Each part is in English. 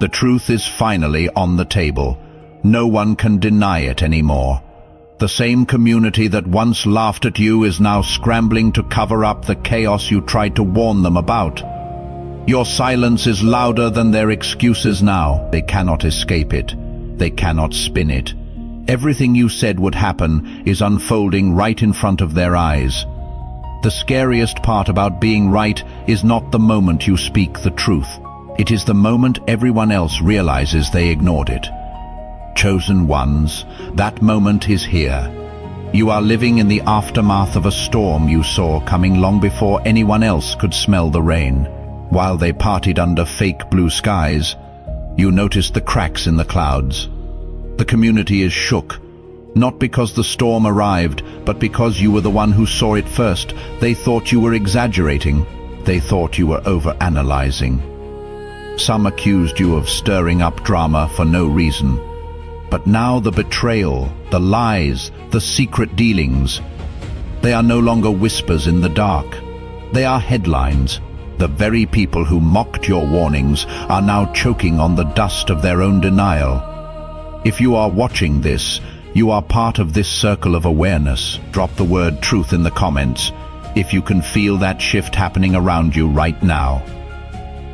The truth is finally on the table. No one can deny it anymore. The same community that once laughed at you is now scrambling to cover up the chaos you tried to warn them about. Your silence is louder than their excuses now. They cannot escape it. They cannot spin it. Everything you said would happen is unfolding right in front of their eyes. The scariest part about being right is not the moment you speak the truth. It is the moment everyone else realizes they ignored it. Chosen ones, that moment is here. You are living in the aftermath of a storm you saw coming long before anyone else could smell the rain. While they partied under fake blue skies, you noticed the cracks in the clouds. The community is shook, not because the storm arrived, but because you were the one who saw it first. They thought you were exaggerating. They thought you were overanalyzing. Some accused you of stirring up drama for no reason. But now the betrayal, the lies, the secret dealings, they are no longer whispers in the dark. They are headlines. The very people who mocked your warnings are now choking on the dust of their own denial. If you are watching this, you are part of this circle of awareness. Drop the word truth in the comments if you can feel that shift happening around you right now.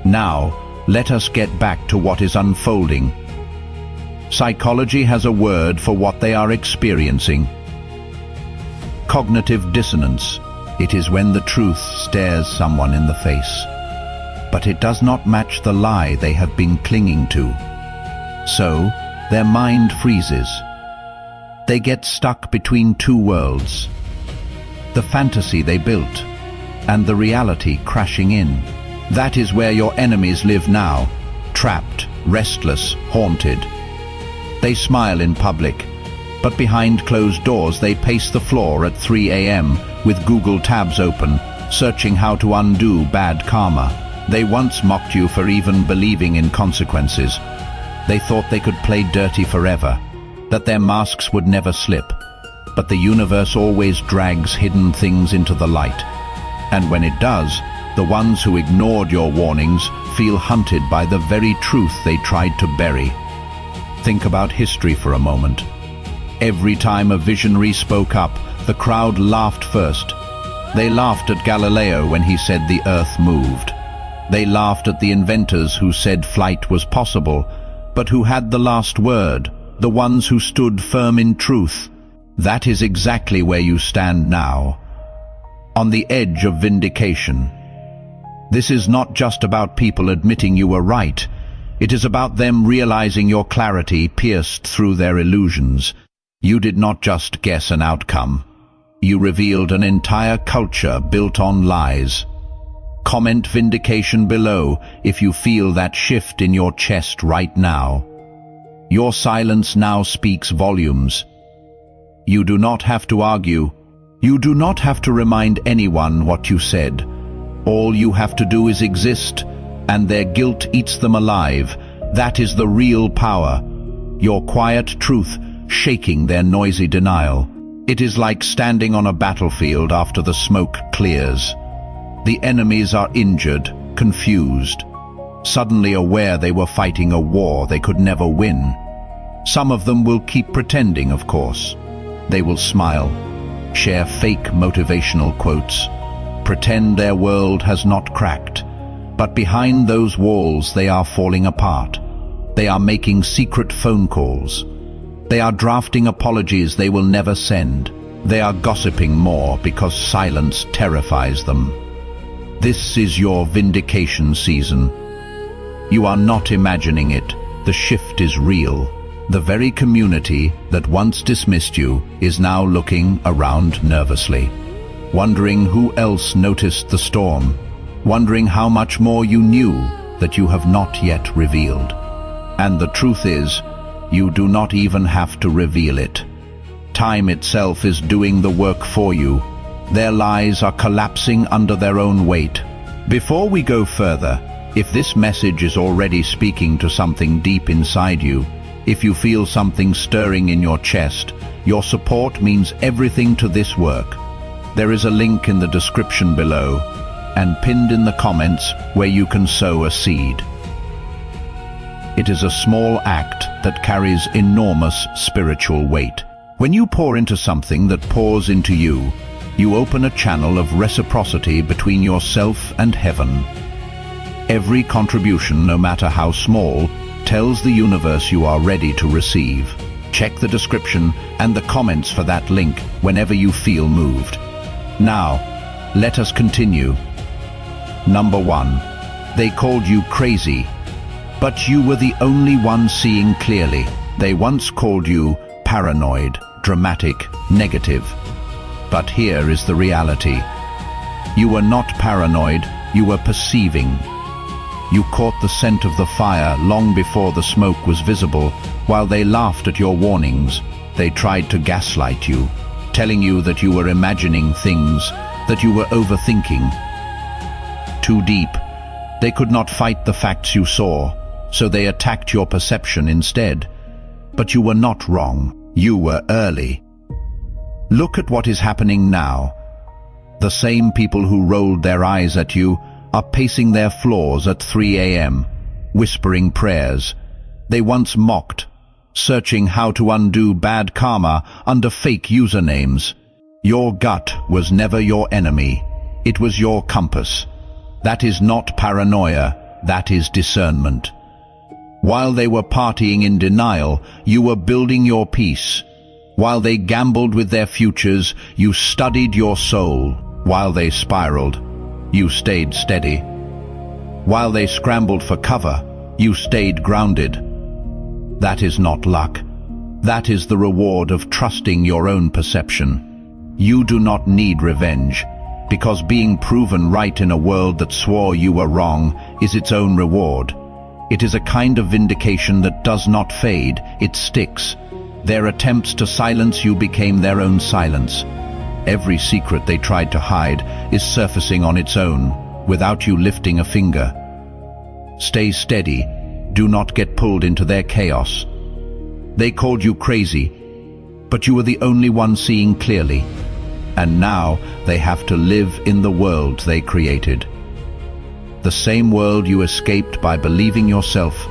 Now, let us get back to what is unfolding. Psychology has a word for what they are experiencing. Cognitive dissonance. It is when the truth stares someone in the face, but it does not match the lie they have been clinging to. So, their mind freezes. They get stuck between two worlds. The fantasy they built, and the reality crashing in. That is where your enemies live now, trapped, restless, haunted. They smile in public, but behind closed doors they pace the floor at 3 a.m. with Google tabs open, searching how to undo bad karma. They once mocked you for even believing in consequences. They thought they could play dirty forever, that their masks would never slip. But the universe always drags hidden things into the light. And when it does, the ones who ignored your warnings feel hunted by the very truth they tried to bury. Think about history for a moment. Every time a visionary spoke up, the crowd laughed first. They laughed at Galileo when he said the earth moved. They laughed at the inventors who said flight was possible, but who had the last word, the ones who stood firm in truth. That is exactly where you stand now, on the edge of vindication. This is not just about people admitting you were right. It is about them realizing your clarity pierced through their illusions. You did not just guess an outcome. You revealed an entire culture built on lies. Comment vindication below if you feel that shift in your chest right now. Your silence now speaks volumes. You do not have to argue. You do not have to remind anyone what you said. All you have to do is exist, and their guilt eats them alive. That is the real power. Your quiet truth shaking their noisy denial. It is like standing on a battlefield after the smoke clears. The enemies are injured, confused, suddenly aware they were fighting a war they could never win. Some of them will keep pretending, of course. They will smile, share fake motivational quotes, pretend their world has not cracked. But behind those walls they are falling apart. They are making secret phone calls. They are drafting apologies they will never send. They are gossiping more because silence terrifies them. This is your vindication season. You are not imagining it. The shift is real. The very community that once dismissed you is now looking around nervously, wondering who else noticed the storm, wondering how much more you knew that you have not yet revealed. And the truth is, you do not even have to reveal it. Time itself is doing the work for you. Their lies are collapsing under their own weight. Before we go further, if this message is already speaking to something deep inside you, if you feel something stirring in your chest, your support means everything to this work. There is a link in the description below and pinned in the comments where you can sow a seed. It is a small act that carries enormous spiritual weight. When you pour into something that pours into you, you open a channel of reciprocity between yourself and heaven. Every contribution, no matter how small, tells the universe you are ready to receive. Check the description and the comments for that link whenever you feel moved. Now, let us continue. Number 1. They called you crazy, but you were the only one seeing clearly. They once called you paranoid, dramatic, negative. But here is the reality. You were not paranoid, you were perceiving. You caught the scent of the fire long before the smoke was visible. While they laughed at your warnings, they tried to gaslight you, telling you that you were imagining things, that you were overthinking. Too deep. They could not fight the facts you saw, so they attacked your perception instead. But you were not wrong. You were early. Look at what is happening now. The same people who rolled their eyes at you are pacing their floors at 3 a.m., whispering prayers. They once mocked, searching how to undo bad karma under fake usernames. Your gut was never your enemy. It was your compass. That is not paranoia, that is discernment. While they were partying in denial, you were building your peace. While they gambled with their futures, you studied your soul. While they spiraled, you stayed steady. While they scrambled for cover, you stayed grounded. That is not luck. That is the reward of trusting your own perception. You do not need revenge, because being proven right in a world that swore you were wrong is its own reward. It is a kind of vindication that does not fade, it sticks. Their attempts to silence you became their own silence. Every secret they tried to hide is surfacing on its own, without you lifting a finger. Stay steady. Do not get pulled into their chaos. They called you crazy, but you were the only one seeing clearly. And now they have to live in the world they created. The same world you escaped by believing yourself.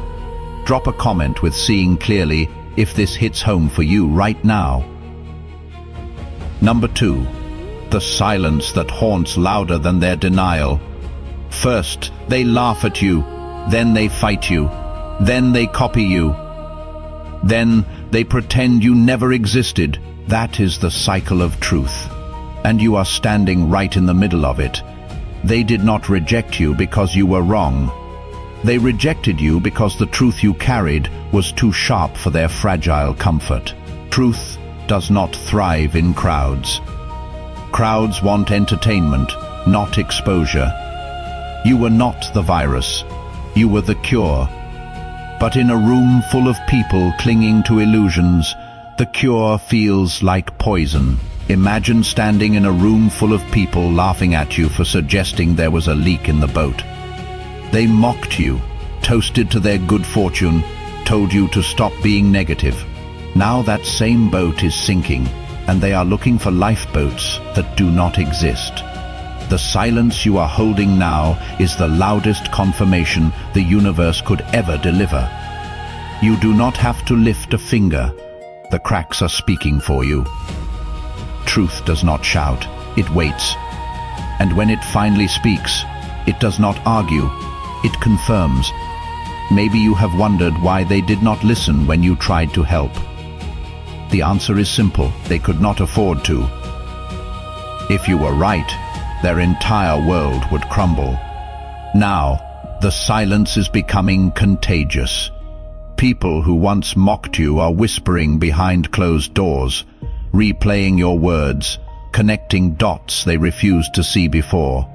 Drop a comment with seeing clearly if this hits home for you right now. Number 2. The silence that haunts louder than their denial. First, they laugh at you, then they fight you, then they copy you, then they pretend you never existed. That is the cycle of truth, and you are standing right in the middle of it. They did not reject you because you were wrong. They rejected you because the truth you carried was too sharp for their fragile comfort. Truth does not thrive in crowds. Crowds want entertainment, not exposure. You were not the virus. You were the cure. But in a room full of people clinging to illusions, the cure feels like poison. Imagine standing in a room full of people laughing at you for suggesting there was a leak in the boat. They mocked you, toasted to their good fortune, told you to stop being negative. Now that same boat is sinking, and they are looking for lifeboats that do not exist. The silence you are holding now is the loudest confirmation the universe could ever deliver. You do not have to lift a finger. The cracks are speaking for you. Truth does not shout, it waits. And when it finally speaks, it does not argue, it confirms. Maybe you have wondered why they did not listen when you tried to help. The answer is simple: they could not afford to. If you were right, their entire world would crumble. Now, the silence is becoming contagious. People who once mocked you are whispering behind closed doors, replaying your words, connecting dots they refused to see before.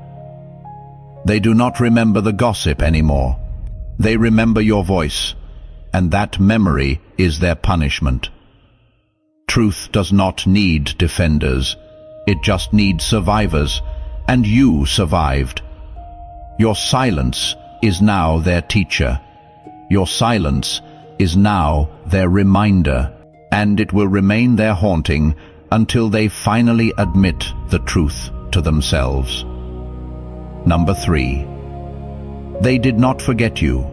They do not remember the gossip anymore. They remember your voice, and that memory is their punishment. Truth does not need defenders. It just needs survivors, and you survived. Your silence is now their teacher. Your silence is now their reminder, and it will remain their haunting until they finally admit the truth to themselves. Number 3. They did not forget you.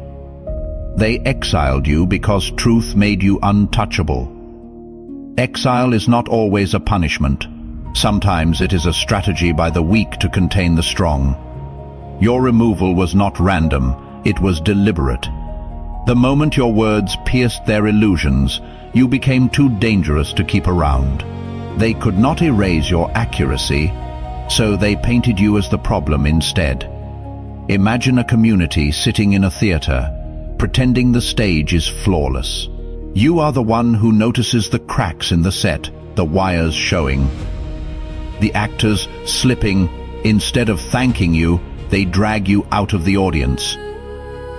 They exiled you because truth made you untouchable. Exile is not always a punishment. Sometimes it is a strategy by the weak to contain the strong. Your removal was not random, it was deliberate. The moment your words pierced their illusions, you became too dangerous to keep around. They could not erase your accuracy, so they painted you as the problem instead. Imagine a community sitting in a theater, pretending the stage is flawless. You are the one who notices the cracks in the set, the wires showing, the actors slipping. Instead of thanking you, they drag you out of the audience.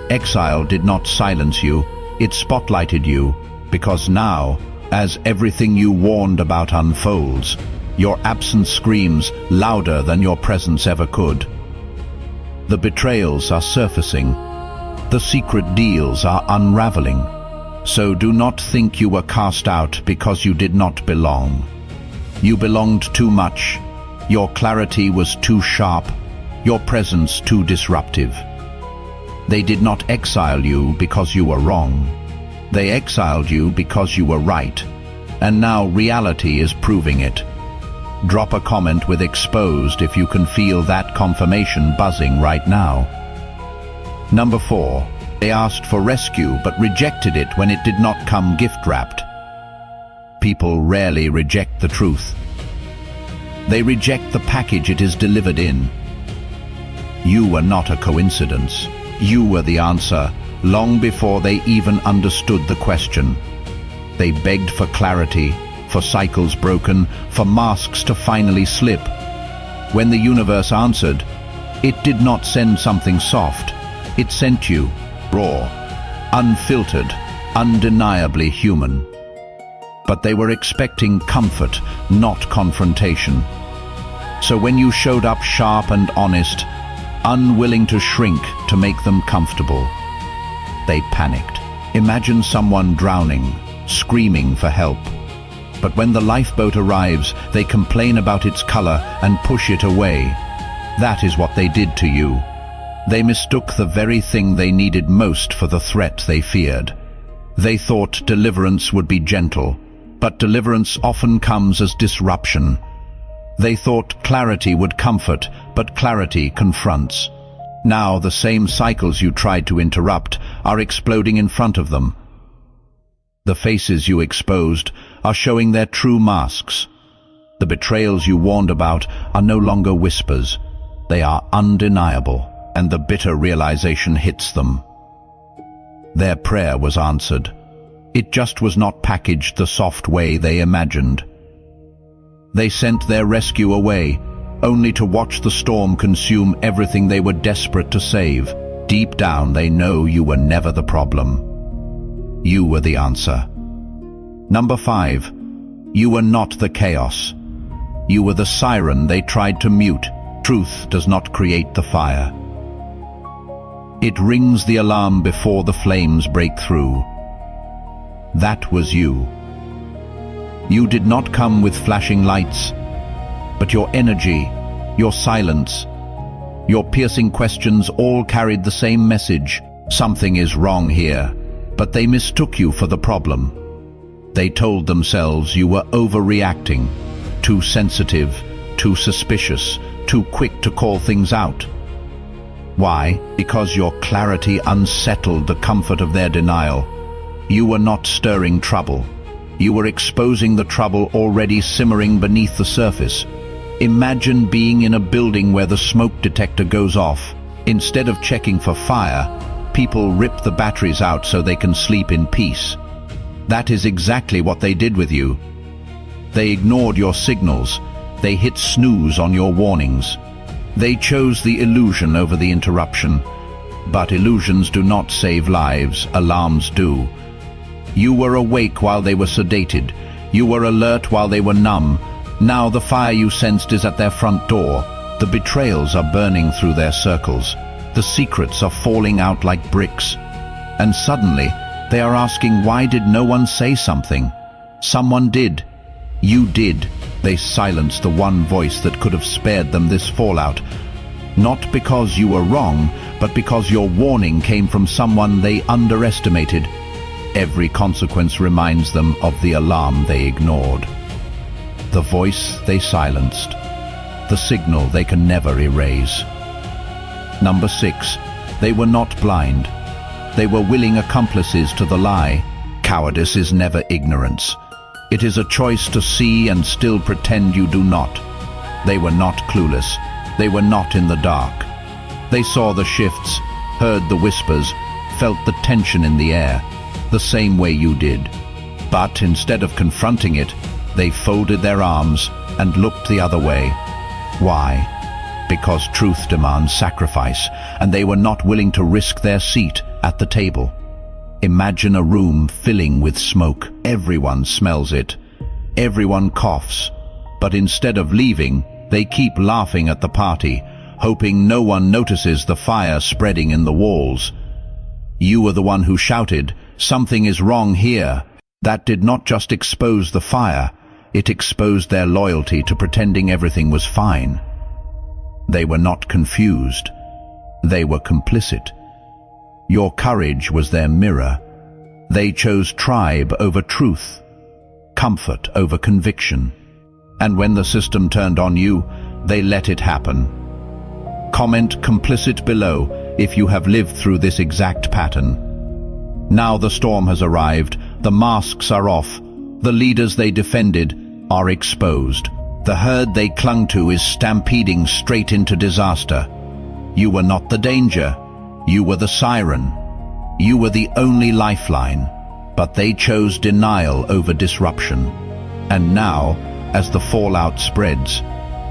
Exile did not silence you, it spotlighted you, because now, as everything you warned about unfolds, your absence screams louder than your presence ever could. The betrayals are surfacing. The secret deals are unraveling. So do not think you were cast out because you did not belong. You belonged too much. Your clarity was too sharp. Your presence too disruptive. They did not exile you because you were wrong. They exiled you because you were right. And now reality is proving it. Drop a comment with exposed if you can feel that confirmation buzzing right now. Number 4. They asked for rescue but rejected it when it did not come gift-wrapped. People rarely reject the truth. They reject the package it is delivered in. You were not a coincidence. You were the answer, long before they even understood the question. They begged for clarity, for cycles broken, for masks to finally slip. When the universe answered, it did not send something soft. It sent you, raw, unfiltered, undeniably human. But they were expecting comfort, not confrontation. So when you showed up sharp and honest, unwilling to shrink to make them comfortable, they panicked. Imagine someone drowning, screaming for help. But when the lifeboat arrives, they complain about its color and push it away. That is what they did to you. They mistook the very thing they needed most for the threat they feared. They thought deliverance would be gentle, but deliverance often comes as disruption. They thought clarity would comfort, but clarity confronts. Now the same cycles you tried to interrupt are exploding in front of them. The faces you exposed are showing their true masks. The betrayals you warned about are no longer whispers. They are undeniable, and the bitter realization hits them. Their prayer was answered. It just was not packaged the soft way they imagined. They sent their rescue away, only to watch the storm consume everything they were desperate to save. Deep down they know you were never the problem. You were the answer. Number 5. You were not the chaos. You were the siren they tried to mute. Truth does not create the fire. It rings the alarm before the flames break through. That was you. You did not come with flashing lights, but your energy, your silence, your piercing questions all carried the same message. Something is wrong here, but they mistook you for the problem. They told themselves you were overreacting, too sensitive, too suspicious, too quick to call things out. Why? Because your clarity unsettled the comfort of their denial. You were not stirring trouble. You were exposing the trouble already simmering beneath the surface. Imagine being in a building where the smoke detector goes off. Instead of checking for fire, people rip the batteries out so they can sleep in peace. That is exactly what they did with you. They ignored your signals. They hit snooze on your warnings. They chose the illusion over the interruption. But illusions do not save lives, alarms do. You were awake while they were sedated. You were alert while they were numb. Now the fire you sensed is at their front door. The betrayals are burning through their circles. The secrets are falling out like bricks. And suddenly, they are asking, why did no one say something? Someone did. You did. They silenced the one voice that could have spared them this fallout. Not because you were wrong, but because your warning came from someone they underestimated. Every consequence reminds them of the alarm they ignored, the voice they silenced, the signal they can never erase. Number 6. They were not blind. They were willing accomplices to the lie. Cowardice is never ignorance. It is a choice to see and still pretend you do not. They were not clueless. They were not in the dark. They saw the shifts, heard the whispers, felt the tension in the air, the same way you did. But instead of confronting it, they folded their arms and looked the other way. Why? Because truth demands sacrifice, and they were not willing to risk their seat at the table. Imagine a room filling with smoke. Everyone smells it. Everyone coughs. But instead of leaving, they keep laughing at the party, hoping no one notices the fire spreading in the walls. You were the one who shouted, "Something is wrong here." That did not just expose the fire, it exposed their loyalty to pretending everything was fine. They were not confused. They were complicit. Your courage was their mirror. They chose tribe over truth, comfort over conviction. And when the system turned on you, they let it happen. Comment complicit below if you have lived through this exact pattern. Now the storm has arrived, the masks are off, the leaders they defended are exposed. The herd they clung to is stampeding straight into disaster. You were not the danger, you were the siren. You were the only lifeline, but they chose denial over disruption. And now, as the fallout spreads,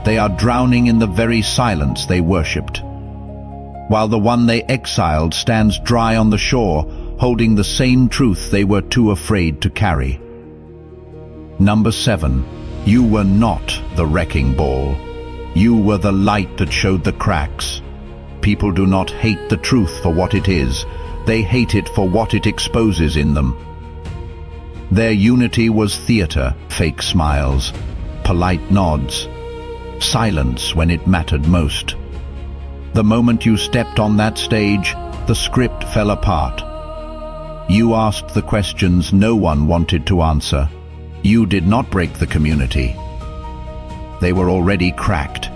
they are drowning in the very silence they worshipped, while the one they exiled stands dry on the shore, holding the same truth they were too afraid to carry. Number 7. You were not the wrecking ball. You were the light that showed the cracks. People do not hate the truth for what it is. They hate it for what it exposes in them. Their unity was theater, fake smiles, polite nods, silence when it mattered most. The moment you stepped on that stage, the script fell apart. You asked the questions no one wanted to answer. You did not break the community. They were already cracked.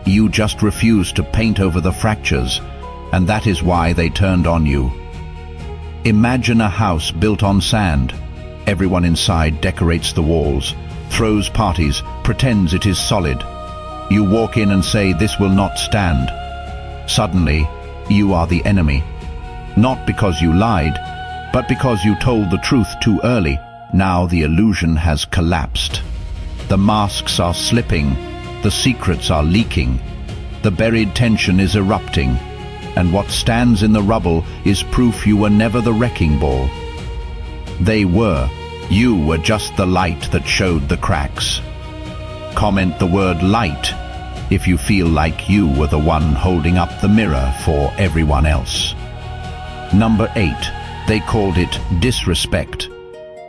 You just refused to paint over the fractures, and that is why they turned on you. Imagine a house built on sand. Everyone inside decorates the walls, throws parties, pretends it is solid. You walk in and say, "This will not stand." Suddenly, you are the enemy. Not because you lied, but because you told the truth too early. Now the illusion has collapsed. The masks are slipping, the secrets are leaking, the buried tension is erupting, and what stands in the rubble is proof you were never the wrecking ball. They were. You were just the light that showed the cracks. Comment the word light if you feel like you were the one holding up the mirror for everyone else. Number 8. They called it disrespect,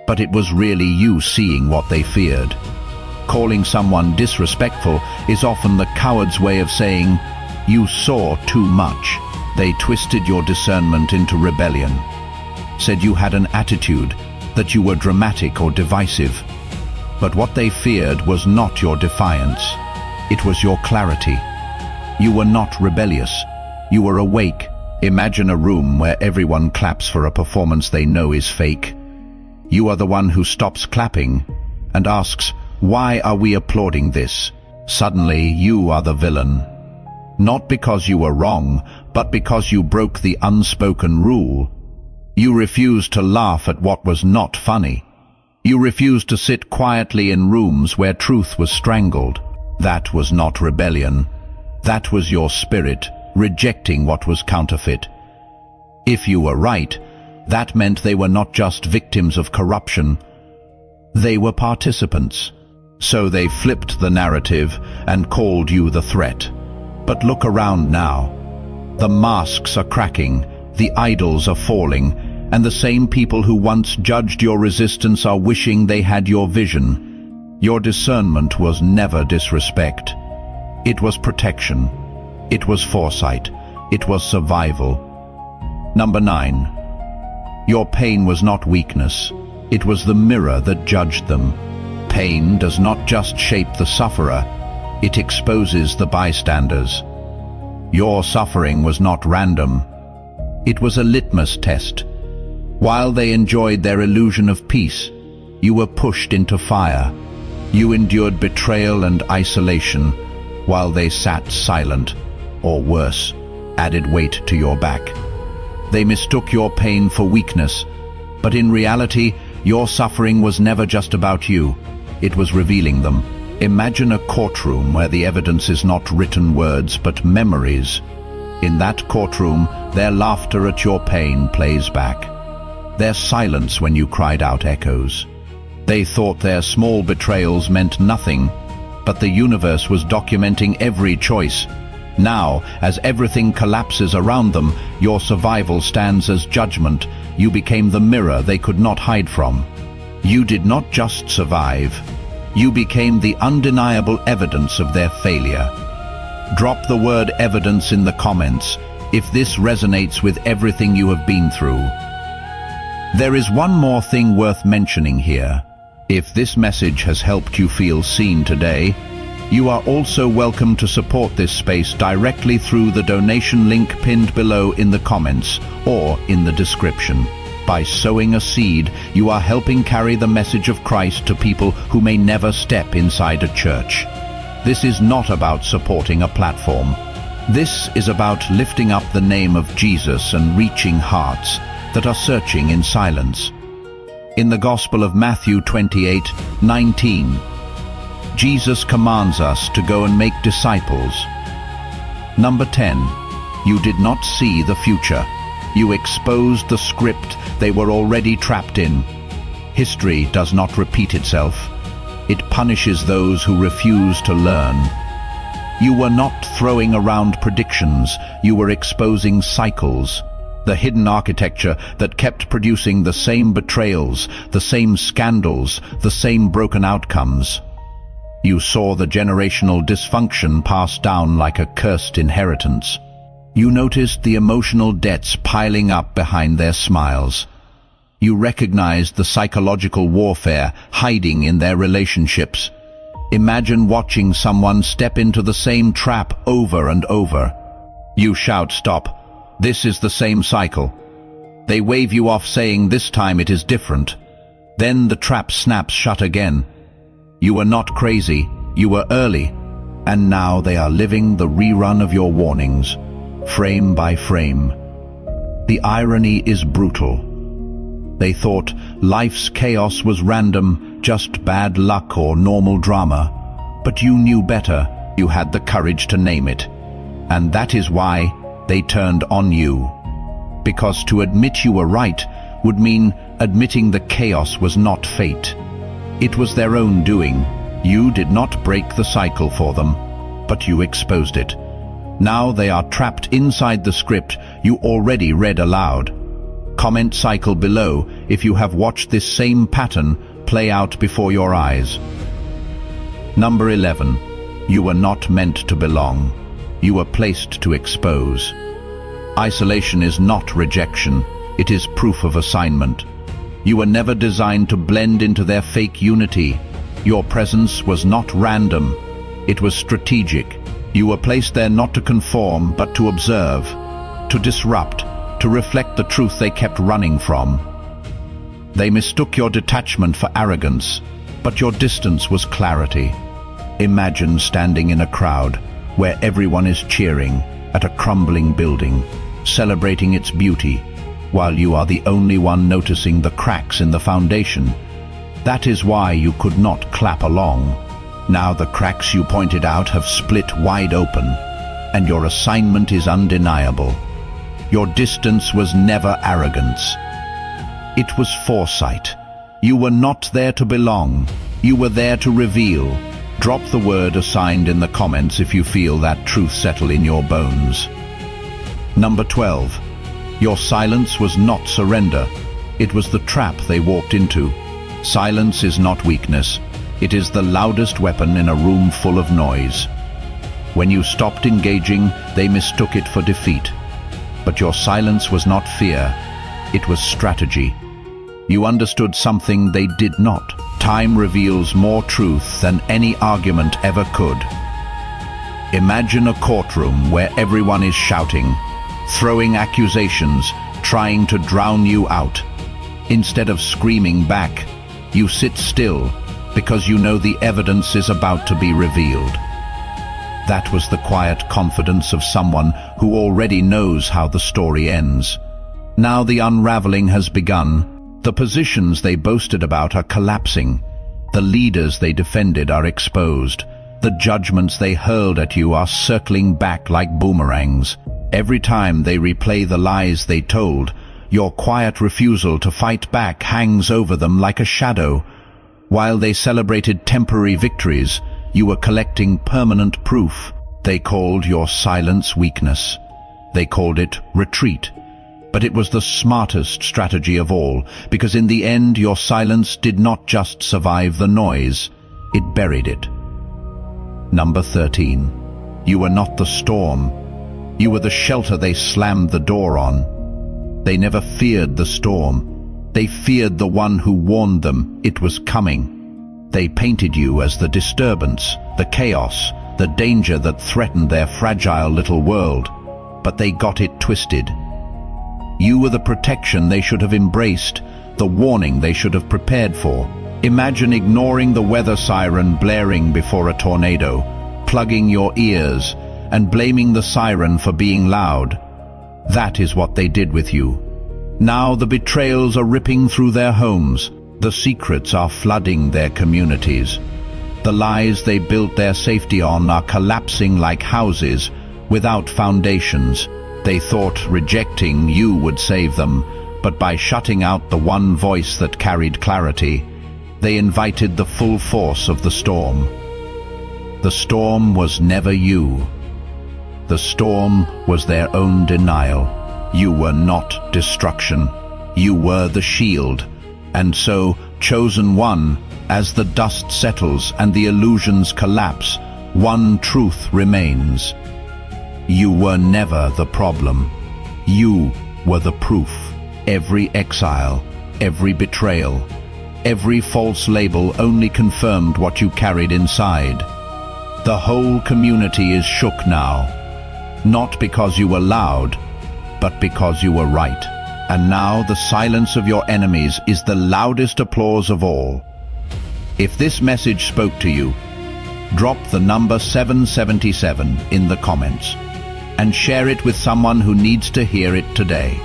but it was really you seeing what they feared. Calling someone disrespectful is often the coward's way of saying, "You saw too much." They twisted your discernment into rebellion, said you had an attitude, that you were dramatic or divisive. But what they feared was not your defiance. It was your clarity. You were not rebellious. You were awake. Imagine a room where everyone claps for a performance they know is fake. You are the one who stops clapping and asks, "Why are we applauding this?" Suddenly, you are the villain. Not because you were wrong, but because you broke the unspoken rule. You refused to laugh at what was not funny. You refused to sit quietly in rooms where truth was strangled. That was not rebellion. That was your spirit, rejecting what was counterfeit. If you were right, that meant they were not just victims of corruption. They were participants. So they flipped the narrative and called you the threat. But look around now. The masks are cracking, the idols are falling, and the same people who once judged your resistance are wishing they had your vision. Your discernment was never disrespect. It was protection. It was foresight. It was survival. Number 9. Your pain was not weakness. It was the mirror that judged them. Pain does not just shape the sufferer, it exposes the bystanders. Your suffering was not random. It was a litmus test. While they enjoyed their illusion of peace, you were pushed into fire. You endured betrayal and isolation, while they sat silent, or worse, added weight to your back. They mistook your pain for weakness, but in reality, your suffering was never just about you. It was revealing them. Imagine a courtroom where the evidence is not written words, but memories. In that courtroom, their laughter at your pain plays back. Their silence when you cried out echoes. They thought their small betrayals meant nothing, but the universe was documenting every choice. Now, as everything collapses around them, your survival stands as judgment. You became the mirror they could not hide from. You did not just survive. You became the undeniable evidence of their failure. Drop the word evidence in the comments if this resonates with everything you have been through. There is one more thing worth mentioning here. If this message has helped you feel seen today, you are also welcome to support this space directly through the donation link pinned below in the comments or in the description. By sowing a seed, you are helping carry the message of Christ to people who may never step inside a church. This is not about supporting a platform. This is about lifting up the name of Jesus and reaching hearts that are searching in silence. In the Gospel of Matthew 28:19, Jesus commands us to go and make disciples. Number 10. You did not see the future. You exposed the script they were already trapped in. History does not repeat itself. It punishes those who refuse to learn. You were not throwing around predictions, you were exposing cycles. The hidden architecture that kept producing the same betrayals, the same scandals, the same broken outcomes. You saw the generational dysfunction passed down like a cursed inheritance. You noticed the emotional debts piling up behind their smiles. You recognized the psychological warfare hiding in their relationships. Imagine watching someone step into the same trap over and over. You shout, "Stop. This is the same cycle." They wave you off saying this time it is different. Then the trap snaps shut again. You were not crazy, you were early, and now they are living the rerun of your warnings, frame by frame. The irony is brutal. They thought life's chaos was random, just bad luck or normal drama. But you knew better. You had the courage to name it. And that is why they turned on you. Because to admit you were right would mean admitting the chaos was not fate. It was their own doing. You did not break the cycle for them, but you exposed it. Now they are trapped inside the script you already read aloud. Comment cycle below if you have watched this same pattern play out before your eyes. Number 11. You were not meant to belong. You were placed to expose. Isolation is not rejection, it is proof of assignment. You were never designed to blend into their fake unity. Your presence was not random, it was strategic. You were placed there not to conform, but to observe, to disrupt, to reflect the truth they kept running from. They mistook your detachment for arrogance, but your distance was clarity. Imagine standing in a crowd where everyone is cheering at a crumbling building, celebrating its beauty, while you are the only one noticing the cracks in the foundation. That is why you could not clap along. Now the cracks you pointed out have split wide open, and your assignment is undeniable. Your distance was never arrogance. It was foresight. You were not there to belong. You were there to reveal. Drop the word assigned in the comments if you feel that truth settle in your bones. Number 12. Your silence was not surrender. It was the trap they walked into. Silence is not weakness. It is the loudest weapon in a room full of noise. When you stopped engaging, they mistook it for defeat. But your silence was not fear, it was strategy. You understood something they did not. Time reveals more truth than any argument ever could. Imagine a courtroom where everyone is shouting, throwing accusations, trying to drown you out. Instead of screaming back, you sit still because you know the evidence is about to be revealed. That was the quiet confidence of someone who already knows how the story ends. Now the unraveling has begun. The positions they boasted about are collapsing. The leaders they defended are exposed. The judgments they hurled at you are circling back like boomerangs. Every time they replay the lies they told, your quiet refusal to fight back hangs over them like a shadow. While they celebrated temporary victories, you were collecting permanent proof. They called your silence weakness. They called it retreat. But it was the smartest strategy of all, because in the end your silence did not just survive the noise, it buried it. Number 13. You were not the storm. You were the shelter they slammed the door on. They never feared the storm. They feared the one who warned them it was coming. They painted you as the disturbance, the chaos, the danger that threatened their fragile little world. But they got it twisted. You were the protection they should have embraced, the warning they should have prepared for. Imagine ignoring the weather siren blaring before a tornado, plugging your ears, and blaming the siren for being loud. That is what they did with you. Now the betrayals are ripping through their homes. The secrets are flooding their communities. The lies they built their safety on are collapsing like houses without foundations. They thought rejecting you would save them, but by shutting out the one voice that carried clarity, they invited the full force of the storm. The storm was never you. The storm was their own denial. You were not destruction. You were the shield. And so, chosen one, as the dust settles and the illusions collapse, one truth remains. You were never the problem. You were the proof. Every exile, every betrayal, every false label only confirmed what you carried inside. The whole community is shook now, not because you were loud, but because you were right. And now the silence of your enemies is the loudest applause of all. If this message spoke to you, drop the number 777 in the comments and share it with someone who needs to hear it today.